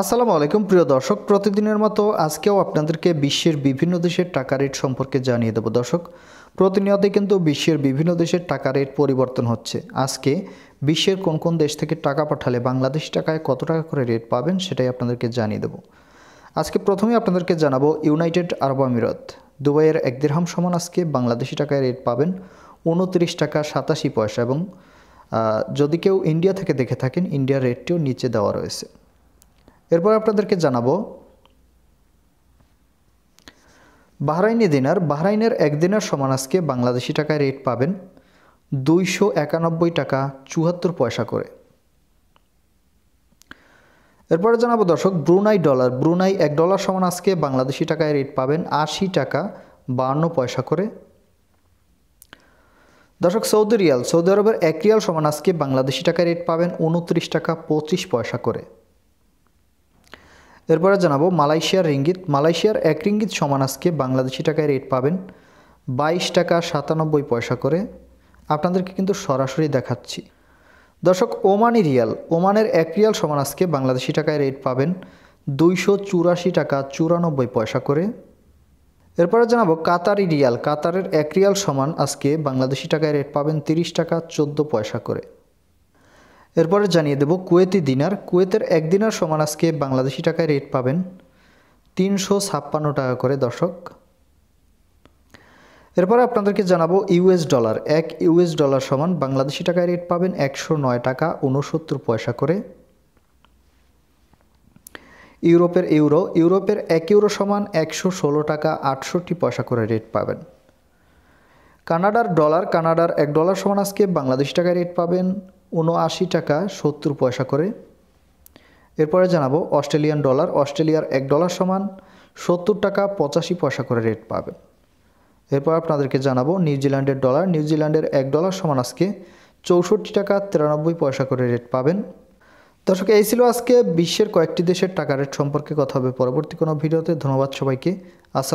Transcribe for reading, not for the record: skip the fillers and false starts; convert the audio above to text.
আসসালামু আলাইকুম প্রিয় দর্শক, প্রতিদিনের মতো আজকেও আপনাদেরকে বিশ্বের বিভিন্ন দেশের টাকা রেট সম্পর্কে জানিয়ে দেব। দর্শক, প্রতিনিয়তই কিন্তু বিশ্বের বিভিন্ন দেশের টাকা রেট পরিবর্তন হচ্ছে। আজকে বিশ্বের কোন কোন দেশ থেকে টাকা পাঠালে বাংলাদেশি টাকায় কত টাকা করে রেট পাবেন সেটাই আপনাদেরকে জানিয়ে দেব। আজকে প্রথমেই আপনাদেরকে জানাবো ইউনাইটেড আরব আমিরাত। দুবাইয়ের 1 দিরহাম সমান আজকে বাংলাদেশি টাকায় রেট পাবেন 29 টাকা 87 পয়সা, এবং যদি কেউ ইন্ডিয়া থেকে দেখে থাকেন ইন্ডিয়ার রেটটিও নিচে দেওয়া রয়েছে। এরপর আপনাদেরকে জানাবো বাহরাইনি দিনার। বাহরাইনের 1 দিনার সমান আজকে বাংলাদেশি টাকায় রেট পাবেন 291 টাকা 74 পয়সা করে। এরপরে জানাবো দর্শক ব্রুনাই ডলার। ব্রুনাই $1 সমান আজকে বাংলাদেশি টাকায় রেট পাবেন 80 টাকা 52 পয়সা করে। দর্শক সৌদি রিয়াল। সৌদি আরবের 1 রিয়াল সমান আজকে বাংলাদেশি টাকায় রেট পাবেন 29 টাকা 25 পয়সা করে। এরপরে জানাবো মালয়েশিয়ার রিঙ্গিত। মালয়েশিয়ার 1 রিঙ্গিত সমান আজকে বাংলাদেশি টাকায় রেট পাবেন 22 টাকা 97 পয়সা করে। আপনাদেরকে কিন্তু সরাসরি দেখাচ্ছি। দর্শক ওমানি রিয়াল। ওমানের 1 রিয়াল সমান আজকে বাংলাদেশি টাকায় রেট পাবেন 284 টাকা 94 পয়সা করে। এরপরে জানাবো কাতারি রিয়াল। কাতারের 1 রিয়াল সমান আজকে বাংলাদেশি টাকায় রেট পাবেন 30 টাকা 14 পয়সা করে। এরপরে জানিয়ে দেব কুয়েতি দিনার। কুয়েতের 1 দিনার সমান আজকে বাংলাদেশি টাকায় রেট পাবেন 356 টাকা করে। দর্শক, এরপরে আপনাদেরকে জানাবো ইউএস ডলার। 1 ইউএস ডলার সমান বাংলাদেশি টাকায় রেট পাবেন 109 টাকা 69 পয়সা করে। ইউরোপের ইউরো। ইউরোপের 1 ইউরো সমান 116 টাকা 68 পয়সা করে রেট পাবেন। কানাডার ডলার। কানাডার $1 সমান আজকে বাংলাদেশি টাকায় রেট পাবেন 79 টাকা 70 পয়সা করে। এরপরে জানাবো অস্ট্রেলিয়ান ডলার। অস্ট্রেলিয়ার $1 সমান 70 টাকা 85 পয়সা করে রেট পাবেন। এরপর আপনাদেরকে জানাবো নিউজিল্যান্ডের ডলার। নিউজিল্যান্ডের $1 সমান আজকে 64 টাকা 93 পয়সা করে রেট পাবেন। দর্শক, এই ছিল আজকে বিশ্বের কয়েকটি দেশের টাকা রেট সম্পর্কে কথা হবে পরবর্তী কোনো ভিডিওতে। ধন্যবাদ সবাইকে। আসসালাম।